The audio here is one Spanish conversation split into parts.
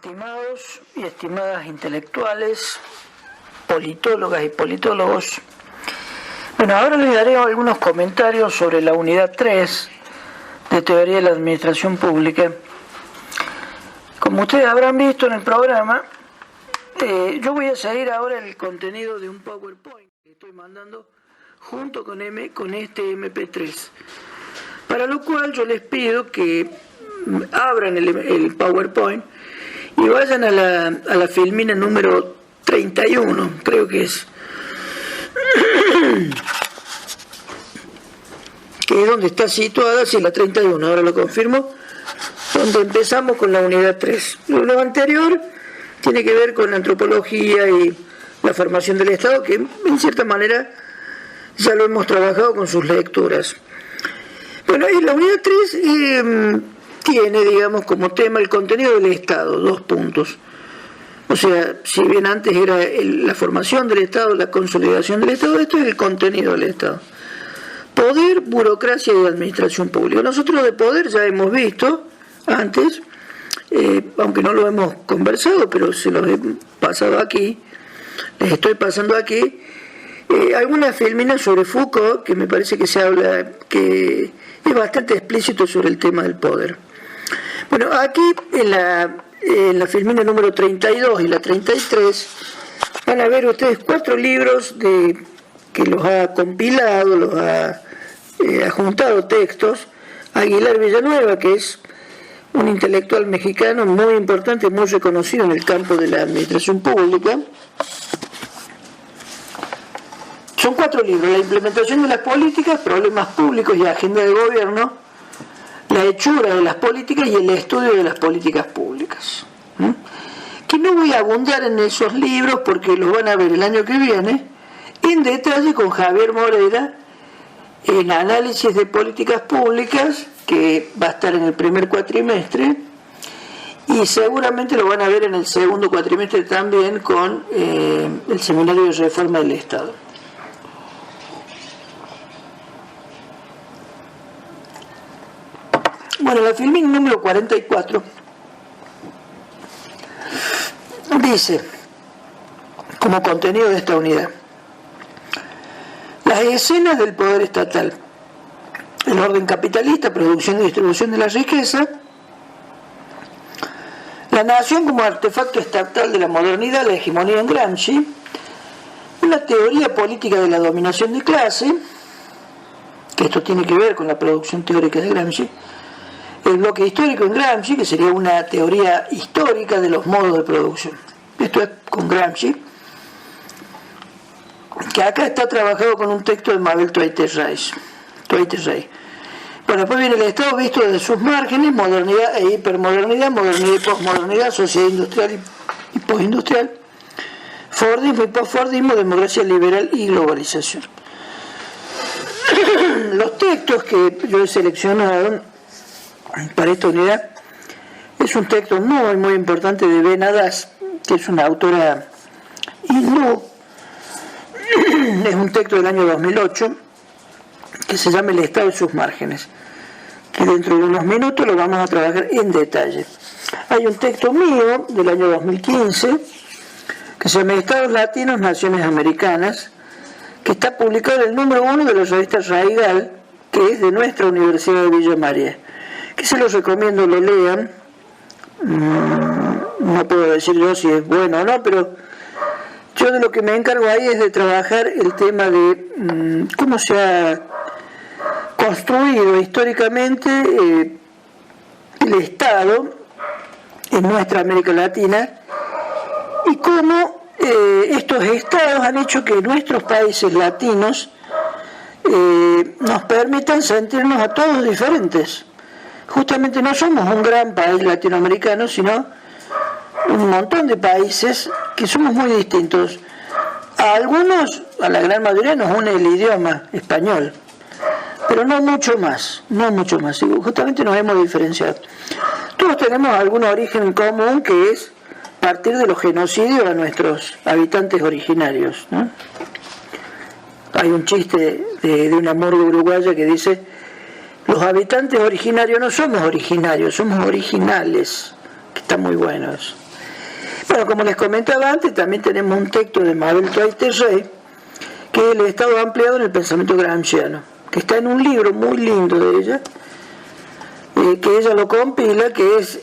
Estimados y estimadas intelectuales, politólogas y politólogos, bueno, ahora les daré algunos comentarios sobre la unidad 3 de Teoría de la Administración Pública. Como ustedes habrán visto en el programa, yo voy a seguir ahora el contenido de un PowerPoint que estoy mandando junto con este MP3, para lo cual yo les pido que abran el PowerPoint y vayan a la filmina número 31, creo que es, que es donde está situada, sí, la 31, ahora lo confirmo, donde empezamos con la unidad 3. Lo anterior tiene que ver con la antropología y la formación del Estado, que en cierta manera ya lo hemos trabajado con sus lecturas. Bueno, y la unidad 3 tiene, digamos, como tema el contenido del Estado, 2 puntos. O sea, si bien antes era la formación del Estado, la consolidación del Estado, esto es el contenido del Estado. Poder, burocracia y administración pública. Nosotros de poder ya hemos visto antes, aunque no lo hemos conversado, pero se los he pasado aquí, les estoy pasando aquí, algunas filminas sobre Foucault, que me parece que se habla, que es bastante explícito sobre el tema del poder. Bueno, aquí en la filmina número 32 y la 33 van a ver ustedes 4 libros que los ha compilado, los ha juntado textos Aguilar Villanueva, que es un intelectual mexicano muy importante, muy reconocido en el campo de la administración pública. Son 4 libros: La implementación de las políticas, problemas públicos y agenda de gobierno, la hechura de las políticas y el estudio de las políticas públicas. Que no voy a abundar en esos libros porque los van a ver el año que viene en detalle con Javier Morera en análisis de políticas públicas, que va a estar en el primer cuatrimestre, y seguramente lo van a ver en el segundo cuatrimestre también con el Seminario de Reforma del Estado. Bueno, la filmina número 44 dice, como contenido de esta unidad: las escenas del poder estatal, el orden capitalista, producción y distribución de la riqueza, la nación como artefacto estatal de la modernidad, la hegemonía en Gramsci, una teoría política de la dominación de clase, que esto tiene que ver con la producción teórica de Gramsci, el bloque histórico en Gramsci, que sería una teoría histórica de los modos de producción. Esto es con Gramsci, que acá está trabajado con un texto de Mabel Tweitter-Rey. Bueno, después viene el Estado visto desde sus márgenes, modernidad e hipermodernidad, modernidad y posmodernidad, sociedad industrial y postindustrial, Fordismo y postfordismo, democracia liberal y globalización. Los textos que yo he seleccionado para esta unidad es un texto muy, muy importante de Benadas, que es una autora hindú. Es un texto del año 2008 que se llama El Estado y sus márgenes, que dentro de unos minutos lo vamos a trabajar en detalle. Hay un texto mío del año 2015 que se llama Estados Latinos, Naciones Americanas, que está publicado en el número 1 de la revista Raigal, que es de nuestra Universidad de Villa María, que se los recomiendo, lo lean. No puedo decir yo si es bueno o no, pero yo de lo que me encargo ahí es de trabajar el tema de cómo se ha construido históricamente el Estado en nuestra América Latina y cómo estos estados han hecho que nuestros países latinos nos permitan sentirnos a todos diferentes. Justamente no somos un gran país latinoamericano, sino un montón de países que somos muy distintos. A algunos, a la gran mayoría, nos une el idioma español, pero no mucho más, y justamente nos hemos diferenciado. Todos tenemos algún origen en común, que es partir de los genocidios a nuestros habitantes originarios, ¿no? Hay un chiste de una morgue uruguaya que dice: los habitantes originarios no somos originarios, somos originales, que está muy bueno eso. Bueno, como les comentaba antes, también tenemos un texto de Mabel Twaite-Rey, que es el Estado ampliado en el pensamiento gramsciano, que está en un libro muy lindo de ella, que ella lo compila, que es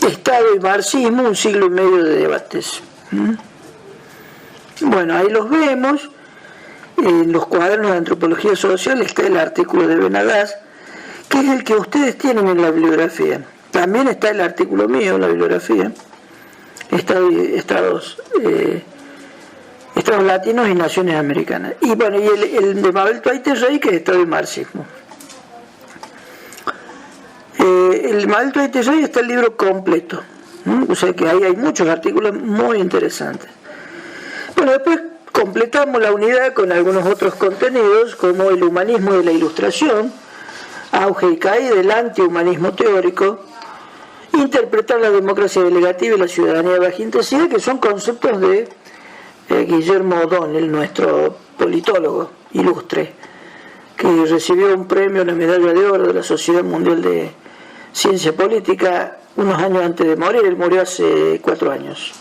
Estado y marxismo, un siglo y medio de debates. Bueno, ahí los vemos. En los cuadernos de antropología social está el artículo de Benadás, que es el que ustedes tienen en la bibliografía. También está el artículo mío en la bibliografía, Estados latinos y naciones americanas. Y bueno, y el de Mabel Twaite-Rey, que es Estado y marxismo. El Mabel Twaite-Rey está el libro completo, o sea que ahí hay muchos artículos muy interesantes. Bueno, después completamos la unidad con algunos otros contenidos, como el humanismo de la ilustración, auge y caída del antihumanismo teórico, interpretar la democracia delegativa y la ciudadanía baja intensidad, que son conceptos de Guillermo O'Donnell, nuestro politólogo ilustre, que recibió un premio, una medalla de oro de la Sociedad Mundial de Ciencia Política unos años antes de morir. Él murió hace 4 años.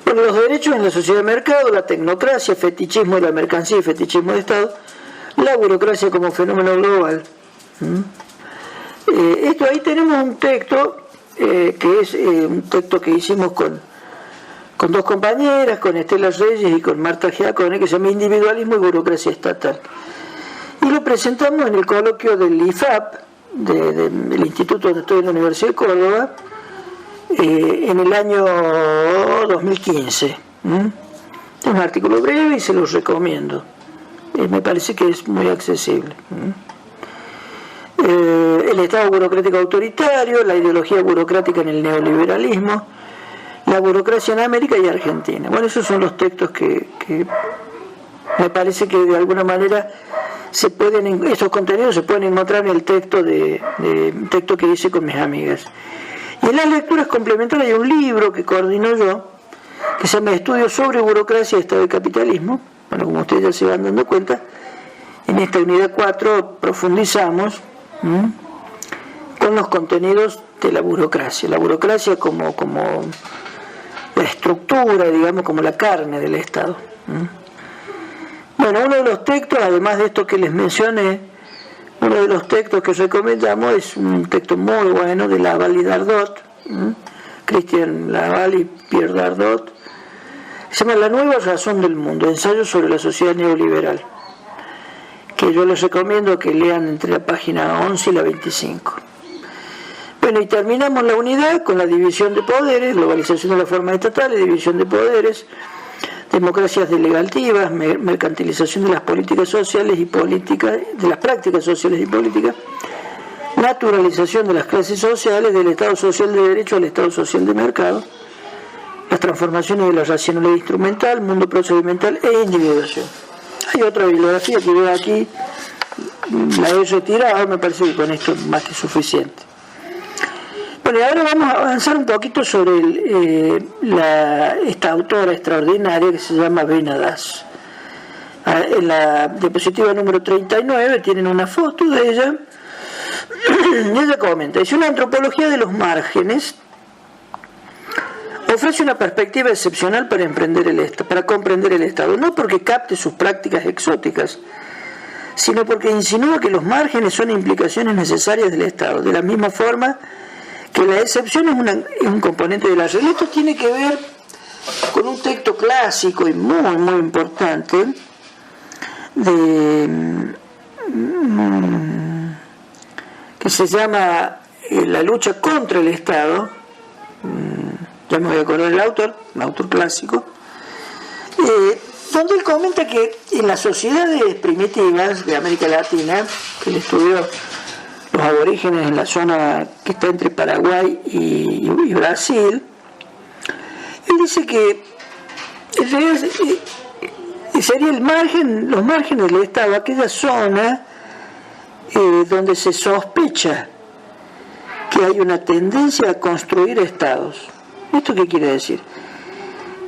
Bueno, los derechos en la sociedad de mercado, la tecnocracia, fetichismo de la mercancía y fetichismo de Estado, la burocracia como fenómeno global. Esto ahí tenemos un texto, que es un texto que hicimos con 2 compañeras, con Estela Reyes y con Marta Giacone, que se llama Individualismo y Burocracia Estatal. Y lo presentamos en el coloquio del IFAP, del instituto donde estoy en la Universidad de Córdoba, en el año 2015. Es un artículo breve y se los recomiendo. Me parece que es muy accesible. El Estado burocrático autoritario, la ideología burocrática en el neoliberalismo, la burocracia en América y Argentina. Bueno, esos son los textos que me parece que de alguna manera estos contenidos se pueden encontrar en el texto texto que hice con mis amigas. Y en las lecturas complementarias hay un libro que coordino yo, que se llama Estudios sobre Burocracia y Estado de Capitalismo. Bueno, como ustedes ya se van dando cuenta, en esta unidad 4 profundizamos con los contenidos de la burocracia como la estructura, digamos, como la carne del Estado. Bueno, uno de los textos, además de esto que les mencioné, uno de los textos que recomendamos es un texto muy bueno de Laval y Dardot, Christian Laval y Pierre Dardot, se llama La nueva razón del mundo, ensayo sobre la sociedad neoliberal, que yo les recomiendo que lean entre la página 11 y la 25. Bueno, y terminamos la unidad con la división de poderes, globalización de las formas estatales, división de poderes, democracias delegativas, mercantilización de las políticas sociales y políticas, de las prácticas sociales y políticas, naturalización de las clases sociales, del Estado social de derecho al Estado social de mercado, las transformaciones de la racionalidad instrumental, mundo procedimental e individuación. Hay otra bibliografía que veo aquí, la he retirado, me parece que con esto es más que suficiente. Bueno, y ahora vamos a avanzar un poquito sobre esta autora extraordinaria que se llama Benadás. En la diapositiva número 39 tienen una foto de ella, y ella comenta, dice: una antropología de los márgenes ofrece una perspectiva excepcional para comprender el Estado, no porque capte sus prácticas exóticas, sino porque insinúa que los márgenes son implicaciones necesarias del Estado, de la misma forma que la excepción es un componente de la regla. Esto tiene que ver con un texto clásico y muy, muy importante que se llama La lucha contra el Estado. Ya me voy a acordar del autor, un autor clásico, donde él comenta que en las sociedades primitivas de América Latina, que él estudió los aborígenes en la zona que está entre Paraguay y Brasil, él dice que sería los márgenes del Estado, aquella zona donde se sospecha que hay una tendencia a construir estados. ¿Esto qué quiere decir?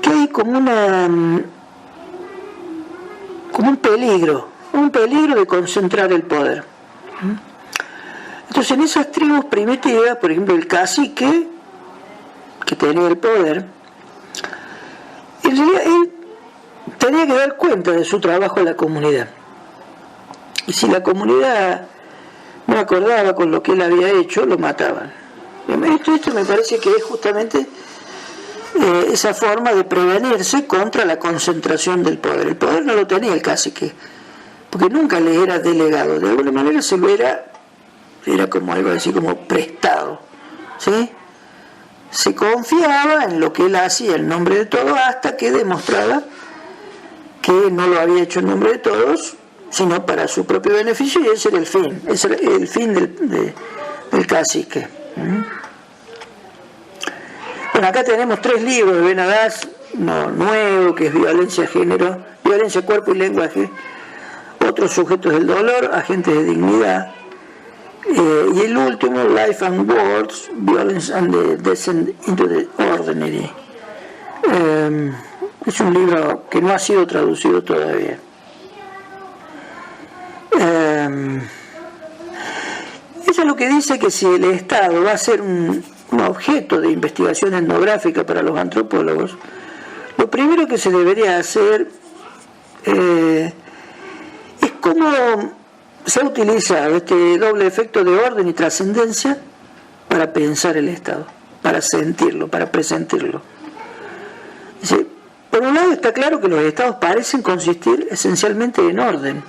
Que hay como un peligro de concentrar el poder. Entonces, en esas tribus primitivas, por ejemplo, el cacique, que tenía el poder, en realidad él tenía que dar cuenta de su trabajo a la comunidad. Y si la comunidad no acordaba con lo que él había hecho, lo mataban. Esto me parece que es justamente esa forma de prevenirse contra la concentración del poder. El poder no lo tenía el cacique, porque nunca le era delegado. De alguna manera se lo era como algo así como prestado, ¿sí? Se confiaba en lo que él hacía en nombre de todos hasta que demostraba que no lo había hecho en nombre de todos, sino para su propio beneficio, y ese era el fin del cacique. Bueno, acá tenemos 3 libros de Benadas, nuevo, que es Violencia, Género, Violencia, Cuerpo y Lenguaje, Otros Sujetos del Dolor, Agentes de Dignidad, y el último, Life and Words, Violence and the Descent into the Ordinary. Es un libro que no ha sido traducido todavía. Eso es lo que dice que si el Estado va a ser un objeto de investigación etnográfica para los antropólogos, lo primero que se debería hacer es cómo se ha utilizado este doble efecto de orden y trascendencia para pensar el Estado, para sentirlo, para presentirlo. Dice, por un lado está claro que los Estados parecen consistir esencialmente en orden.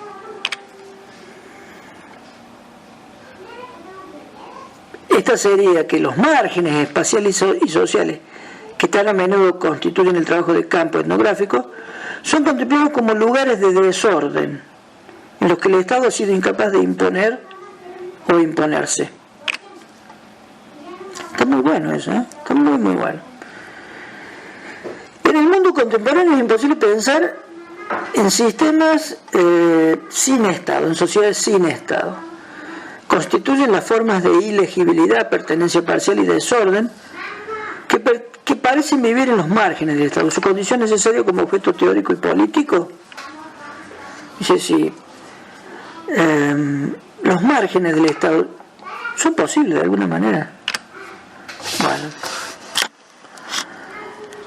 Esta sería que los márgenes espaciales y sociales, que tan a menudo constituyen el trabajo de campo etnográfico, son contemplados como lugares de desorden, en los que el Estado ha sido incapaz de imponer o imponerse. Está muy bueno eso, ¿eh? Está muy, muy bueno. En el mundo contemporáneo es imposible pensar en sistemas sin Estado, en sociedades sin Estado. Constituyen las formas de ilegibilidad, pertenencia parcial y desorden que parecen vivir en los márgenes del Estado. Su condición necesaria como objeto teórico y político. Dice, sí, los márgenes del Estado son posibles de alguna manera. Bueno,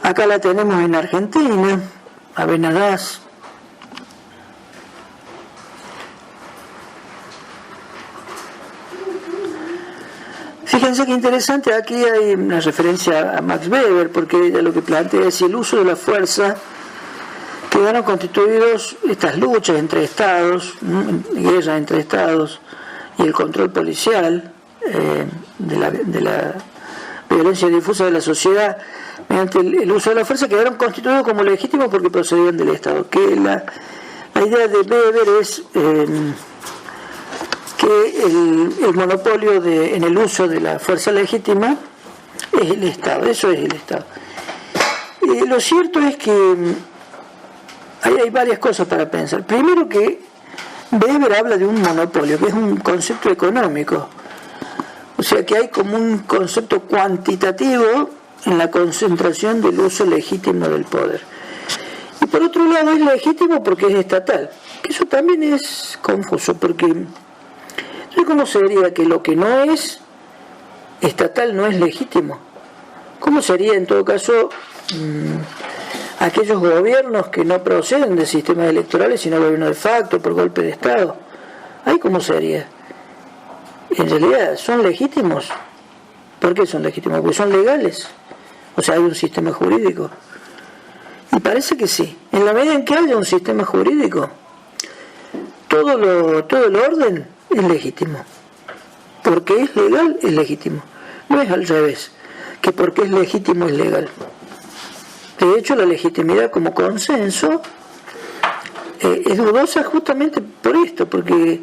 acá la tenemos en Argentina, a Benadas. Fíjense qué interesante, aquí hay una referencia a Max Weber, porque ella lo que plantea es si el uso de la fuerza quedaron constituidos estas luchas entre estados, guerra entre estados, y el control policial de la violencia difusa de la sociedad mediante el uso de la fuerza, quedaron constituidos como legítimos porque procedían del Estado. Que la idea de Weber es que el monopolio en el uso de la fuerza legítima es el Estado, eso es el Estado. Lo cierto es que hay varias cosas para pensar. Primero, que Weber habla de un monopolio, que es un concepto económico, o sea que hay como un concepto cuantitativo en la concentración del uso legítimo del poder. Y por otro lado es legítimo porque es estatal, que eso también es confuso, porque ¿cómo sería que lo que no es estatal no es legítimo? ¿Cómo sería en todo caso aquellos gobiernos que no proceden de sistemas electorales sino gobiernos de facto por golpe de Estado? ¿Ahí cómo sería? En realidad son legítimos. ¿Por qué son legítimos? Porque son legales. O sea, hay un sistema jurídico. Y parece que sí. En la medida en que haya un sistema jurídico, todo el orden es legítimo. Porque es legal, es legítimo. No es al revés, que porque es legítimo es legal. De hecho, la legitimidad como consenso es dudosa justamente por esto, porque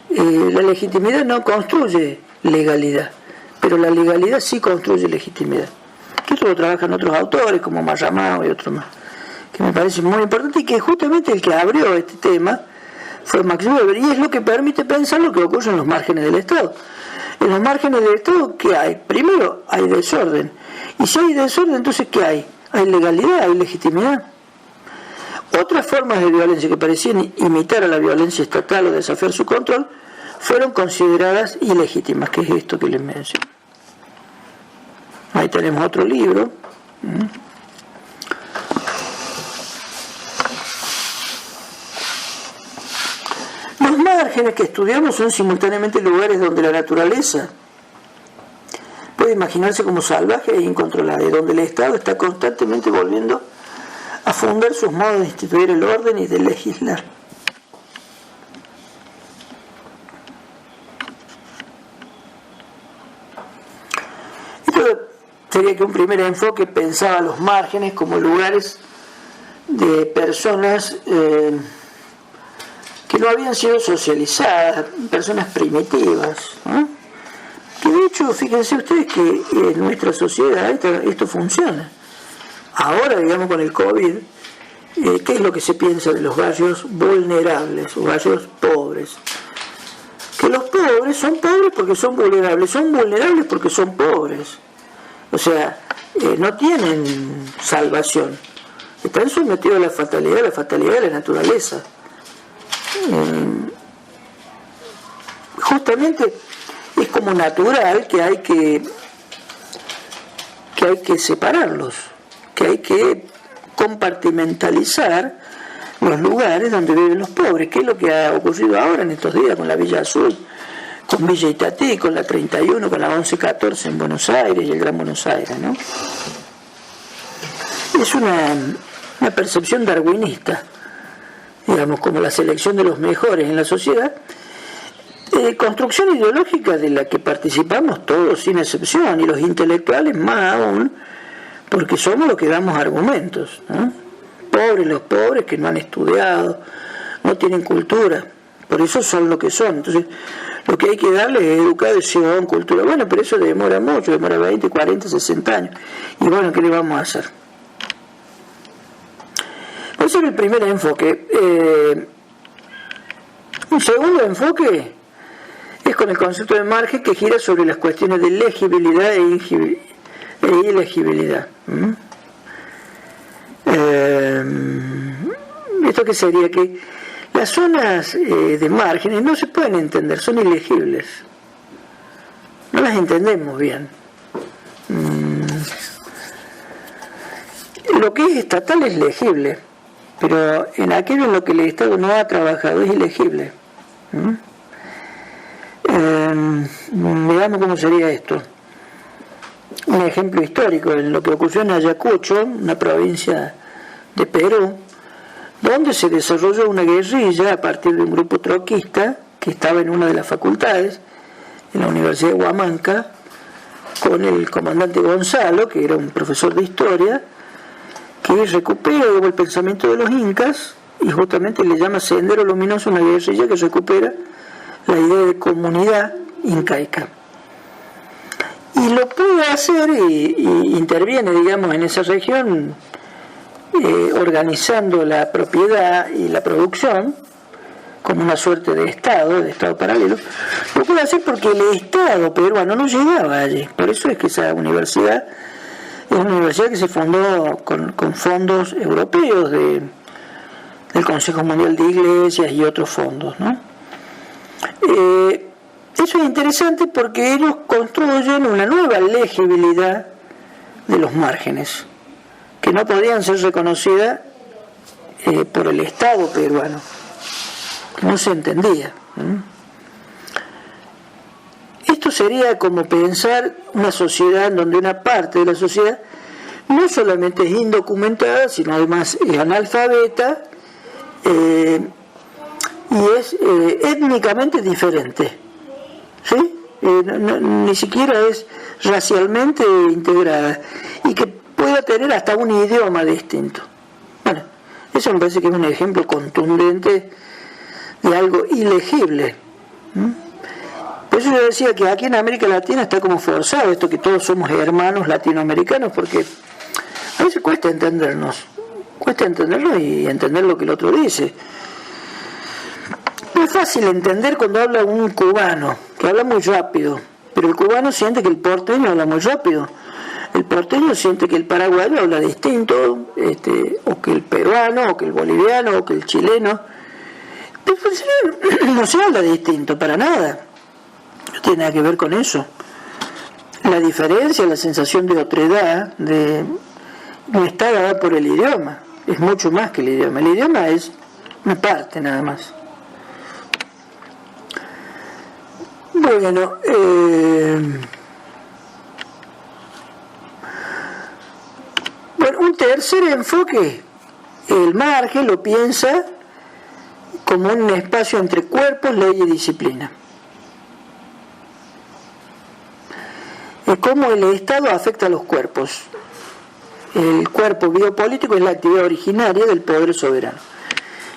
la legitimidad no construye legalidad, pero la legalidad sí construye legitimidad. Que esto lo trabajan otros autores, como Marramao y otros más, que me parece muy importante, y que justamente el que abrió este tema fue Max Weber, y es lo que permite pensar lo que ocurre en los márgenes del Estado. En los márgenes del Estado, ¿qué hay? Primero, hay desorden. Y si hay desorden, entonces, ¿qué hay? Hay legalidad, hay legitimidad. Otras formas de violencia que parecían imitar a la violencia estatal o desafiar su control, fueron consideradas ilegítimas, que es esto que les menciono. Ahí tenemos otro libro. Los márgenes que estudiamos son simultáneamente lugares donde la naturaleza puede imaginarse como salvaje e incontrolada, y donde el Estado está constantemente volviendo a fundar sus modos de instituir el orden y de legislar. Esto sería que un primer enfoque pensaba los márgenes como lugares de personas que no habían sido socializadas, personas primitivas, ¿no? Que de hecho, fíjense ustedes que en nuestra sociedad esto funciona. Ahora, digamos, con el COVID, ¿qué es lo que se piensa de los barrios vulnerables o barrios pobres? Que los pobres son pobres porque son vulnerables porque son pobres. O sea, no tienen salvación. Están sometidos a la fatalidad de la naturaleza. Justamente es como natural que hay que separarlos, que hay que compartimentalizar los lugares donde viven los pobres, que es lo que ha ocurrido ahora en estos días con la Villa Azul, con Villa Itatí, con la 31, con la 1114 en Buenos Aires y el Gran Buenos Aires, ¿no? Es una percepción darwinista, digamos, como la selección de los mejores en la sociedad, construcción ideológica de la que participamos todos sin excepción, y los intelectuales más aún, porque somos los que damos argumentos, ¿no? Pobres los pobres que no han estudiado, no tienen cultura, por eso son lo que son. Entonces, lo que hay que darles es educación, cultura. Bueno, pero eso demora mucho, demora 20, 40, 60 años. Y bueno, ¿qué le vamos a hacer? Ese es el primer enfoque. Un segundo enfoque es con el concepto de margen, que gira sobre las cuestiones de legibilidad e ilegibilidad. ¿Esto qué sería? Que las zonas de márgenes no se pueden entender, son ilegibles. No las entendemos bien. Lo que es estatal es legible, pero en aquello en lo que el Estado no ha trabajado es ilegible. Veamos cómo sería esto. Un ejemplo histórico, en lo que ocurrió en Ayacucho, una provincia de Perú, donde se desarrolló una guerrilla a partir de un grupo troquista que estaba en una de las facultades, en la Universidad de Huamanca, con el comandante Gonzalo, que era un profesor de historia, que recupera el pensamiento de los incas y justamente le llama Sendero Luminoso, una guerrilla que recupera la idea de comunidad incaica. Y lo puede hacer y interviene, digamos, en esa región, organizando la propiedad y la producción como una suerte de Estado paralelo. Lo puede hacer porque el Estado peruano no llegaba allí. Por eso es que esa universidad es una universidad que se fundó con fondos europeos del Consejo Mundial de Iglesias y otros fondos, ¿no? Eso es interesante porque ellos construyen una nueva legibilidad de los márgenes, que no podían ser reconocidas por el Estado peruano, que no se entendía. Esto sería como pensar una sociedad en donde una parte de la sociedad no solamente es indocumentada, sino además es analfabeta y es étnicamente diferente, ¿sí? Ni siquiera es racialmente integrada, y que pueda tener hasta un idioma distinto. Bueno, eso me parece que es un ejemplo contundente de algo ilegible. Por eso yo decía que aquí en América Latina está como forzado esto, que todos somos hermanos latinoamericanos, porque a veces cuesta entenderlo y entender lo que el otro dice. No es fácil entender cuando habla un cubano, que habla muy rápido, pero el cubano siente que el porteño habla muy rápido. El porteño siente que el paraguayo habla distinto, o que el peruano, o que el boliviano, o que el chileno. No se habla de distinto, para nada. No tiene nada que ver con eso. La diferencia, la sensación de otredad, no está dada por el idioma. Es mucho más que el idioma. El idioma es una parte nada más. Bueno, un tercer enfoque, el margen lo piensa como un espacio entre cuerpos, ley y disciplina. Cómo el Estado afecta a los cuerpos. El cuerpo biopolítico es la actividad originaria del poder soberano.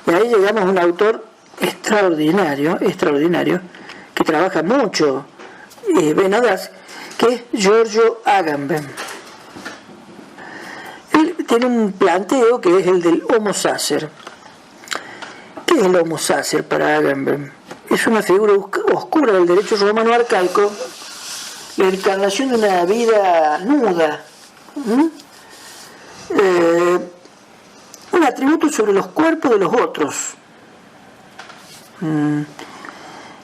Y ahí llegamos a un autor extraordinario, que trabaja mucho, Benadas, que es Giorgio Agamben. Él tiene un planteo que es el del Homo Sacer. ¿Qué es el Homo Sacer para Agamben? Es una figura oscura del derecho romano arcaico, la encarnación de una vida nuda, un atributo sobre los cuerpos de los otros.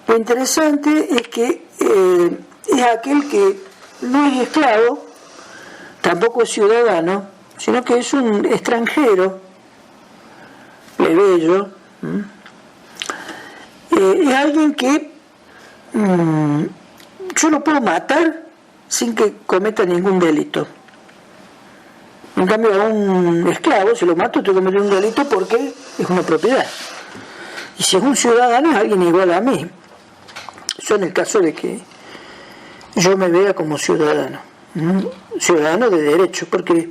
Lo interesante es que es aquel que no es esclavo, tampoco es ciudadano, sino que es un extranjero, plebeyo. Es alguien que yo lo puedo matar sin que cometa ningún delito. En cambio, a un esclavo, si lo mato, estoy cometiendo un delito porque es una propiedad. Y si es un ciudadano, es alguien igual a mí. Eso en el caso de que yo me vea como ciudadano. Ciudadano de derecho, porque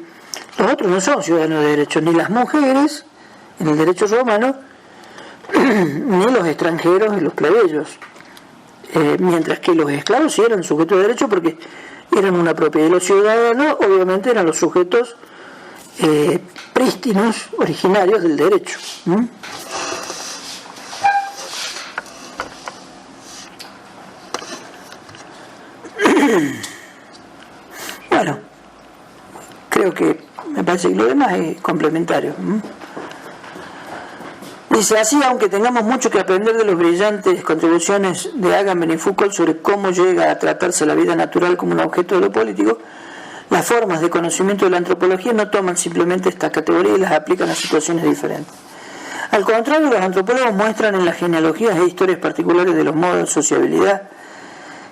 los otros no son ciudadanos de derecho, ni las mujeres, en el derecho romano, ni los extranjeros y los plebeyos. Mientras que los esclavos sí eran sujetos de derecho porque eran una propiedad. Y los ciudadanos, obviamente, eran los sujetos prístinos, originarios del derecho. Bueno, creo que me parece que lo demás es complementario. Dice así, aunque tengamos mucho que aprender de las brillantes contribuciones de Agamben y Foucault sobre cómo llega a tratarse la vida natural como un objeto de lo político, las formas de conocimiento de la antropología no toman simplemente estas categorías y las aplican a situaciones diferentes. Al contrario, los antropólogos muestran en las genealogías e historias particulares de los modos de sociabilidad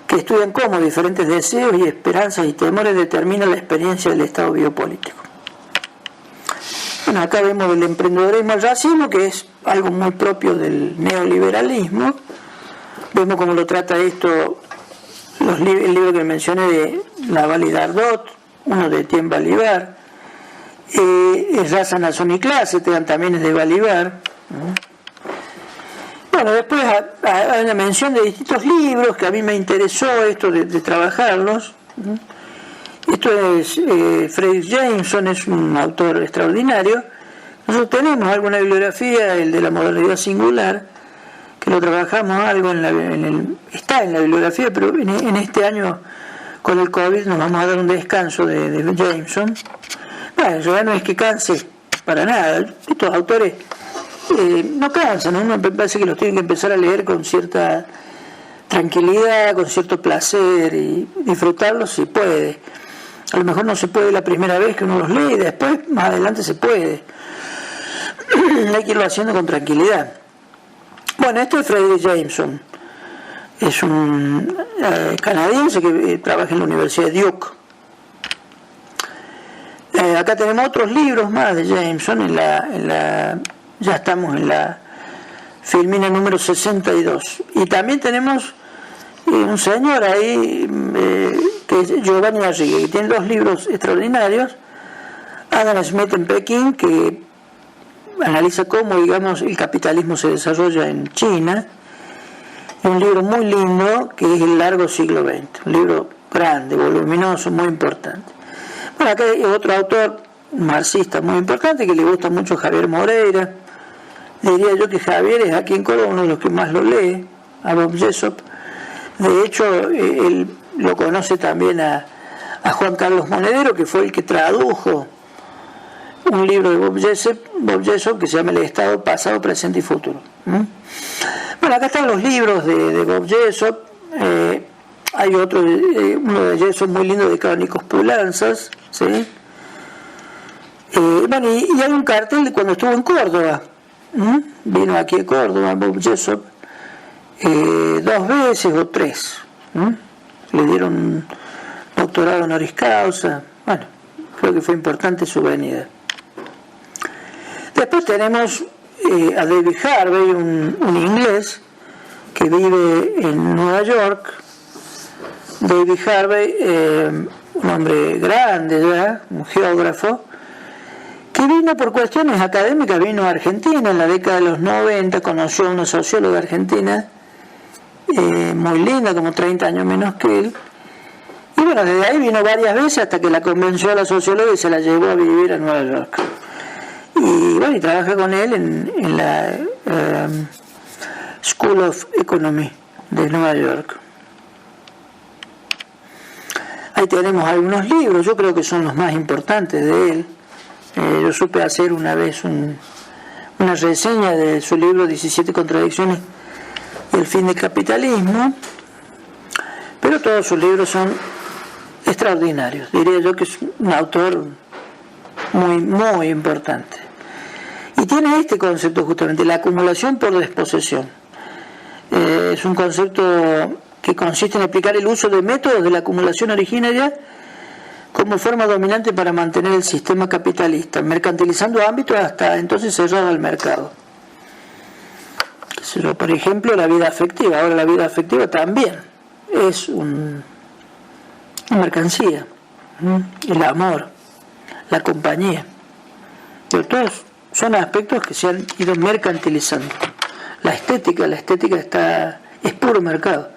que estudian cómo diferentes deseos y esperanzas y temores determinan la experiencia del estado biopolítico. Bueno, acá vemos el emprendedorismo al racismo, que es algo muy propio del neoliberalismo. Vemos cómo lo trata esto el libro que mencioné de Laval y Dardot, uno de Etienne Balibar, es Raza, Nación y Clase, también es de Balibar. Bueno, después hay una mención de distintos libros que a mí me interesó esto de trabajarlos. Esto es Fredric Jameson, es un autor extraordinario. Nosotros tenemos alguna bibliografía, el de la modernidad singular, que lo trabajamos algo está en la bibliografía, pero en este año con el COVID nos vamos a dar un descanso de Jameson. Bueno, ya no es que canse para nada. Estos autores no cansan, ¿no? Uno me parece que los tienen que empezar a leer con cierta tranquilidad, con cierto placer y disfrutarlos si puede. A lo mejor no se puede la primera vez que uno los lee, y después más adelante se puede. Hay que irlo haciendo con tranquilidad. Bueno, esto es Fredric Jameson. Es un canadiense que trabaja en la Universidad de Duke. Acá tenemos otros libros más de Jameson. Ya estamos en la filmina número 62. Y también tenemos un señor ahí, que es Giovanni Arrighi, que tiene dos libros extraordinarios. Adam Smith en Pekín, que analiza cómo, digamos, el capitalismo se desarrolla en China. Y un libro muy lindo, que es El largo siglo XX. Un libro grande, voluminoso, muy importante. Bueno, acá hay otro autor marxista muy importante, que le gusta mucho Javier Moreira. Diría yo que Javier es aquí en Córdoba uno de los que más lo lee, a Bob Jessop. De hecho, él lo conoce también a Juan Carlos Monedero, que fue el que tradujo un libro de Bob Jessop que se llama El Estado, Pasado, Presente y Futuro. Bueno, acá están los libros de Bob Jessop. Hay otro, uno de Jessop muy lindo dedicado a Nikos Poulantzas, ¿sí? Bueno, y hay un cartel de cuando estuvo en Córdoba. Vino aquí a Córdoba Bob Jessop 2 veces o 3. Le dieron doctorado honoris causa. Bueno, creo que fue importante su venida. Después tenemos a David Harvey, un inglés que vive en Nueva York. David Harvey, un hombre grande ya, un geógrafo, que vino por cuestiones académicas, vino a Argentina en la década de los 90, conoció a una socióloga argentina, muy linda, como 30 años menos que él, y bueno, desde ahí vino varias veces hasta que la convenció a la socióloga y se la llevó a vivir a Nueva York. Y bueno, y trabaja con él en la School of Economy de Nueva York. Ahí tenemos algunos libros, yo creo que son los más importantes de él. Yo supe hacer una vez una reseña de su libro 17 contradicciones y el fin del capitalismo, pero todos sus libros son extraordinarios. Diría yo que es un autor muy, muy importante. Y tiene este concepto justamente, la acumulación por desposesión. Es un concepto que consiste en explicar el uso de métodos de la acumulación originaria como forma dominante para mantener el sistema capitalista, mercantilizando ámbitos hasta entonces cerrado al mercado. Por ejemplo, la vida afectiva. Ahora la vida afectiva también es una mercancía. El amor, la compañía. Pero todos son aspectos que se han ido mercantilizando. La estética es puro mercado.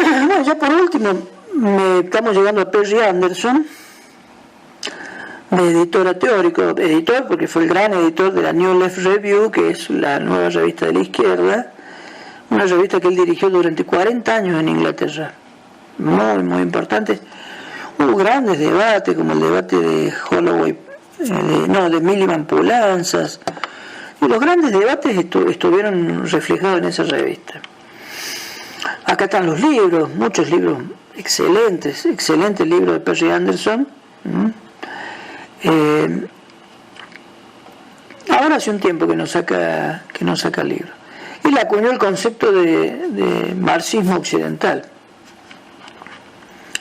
Bueno, ya por último, estamos llegando a Perry Anderson, de editora teórico, editor porque fue el gran editor de la New Left Review, que es la nueva revista de la izquierda, una revista que él dirigió durante 40 años en Inglaterra, muy, muy importante. Hubo grandes debates, como el debate de Holloway, de Milliman Poulantzas, y los grandes debates estuvieron reflejados en esa revista. Acá están los libros, muchos libros excelentes libros de Perry Anderson. Ahora hace un tiempo que no saca libros. Y le acuñó el concepto de marxismo occidental.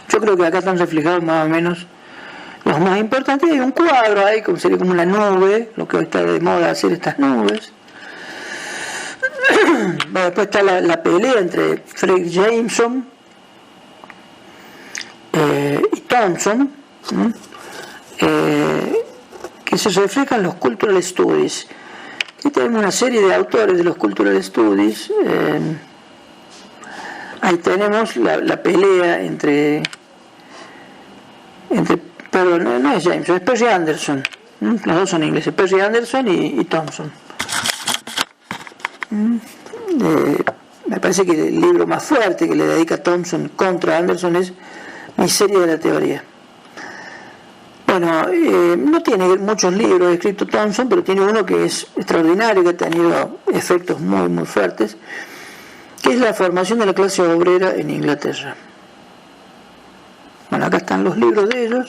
Yo creo que acá están reflejados más o menos los más importantes. Hay un cuadro ahí, como sería como una nube, lo que hoy está de moda hacer estas nubes. Después está la pelea entre Fred Jameson y Thompson, que se refleja en los Cultural Studies. Aquí tenemos una serie de autores de los Cultural Studies. Ahí tenemos la pelea entre perdón, no es Jameson, es Perry Anderson. Los dos son ingleses, Perry Anderson y Thompson. Me parece que el libro más fuerte que le dedica Thompson contra Anderson es Miseria de la Teoría. Bueno, no tiene muchos libros escritos Thompson, pero tiene uno que es extraordinario, que ha tenido efectos muy, muy fuertes, que es la formación de la clase obrera en Inglaterra. Bueno, acá están los libros de ellos,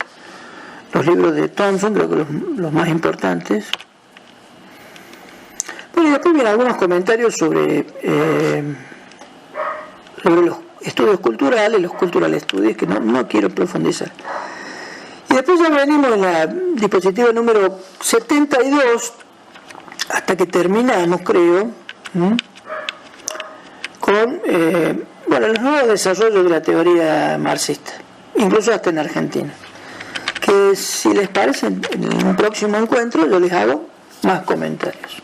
los libros de Thompson, creo que los más importantes. Bueno, y después vienen algunos comentarios sobre los estudios culturales, los cultural studies, que no quiero profundizar. Y después ya venimos en la diapositiva número 72, hasta que terminamos, creo, con los nuevos desarrollos de la teoría marxista, incluso hasta en Argentina. Que si les parece, en un próximo encuentro yo les hago más comentarios.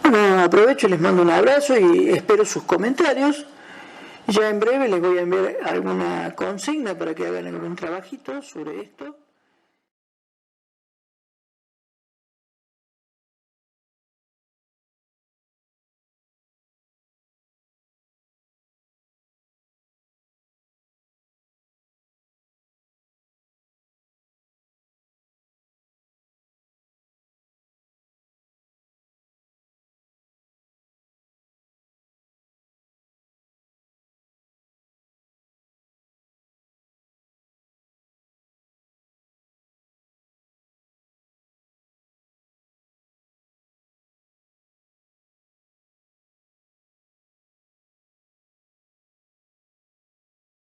Bueno, aprovecho y les mando un abrazo y espero sus comentarios. Ya en breve les voy a enviar alguna consigna para que hagan algún trabajito sobre esto.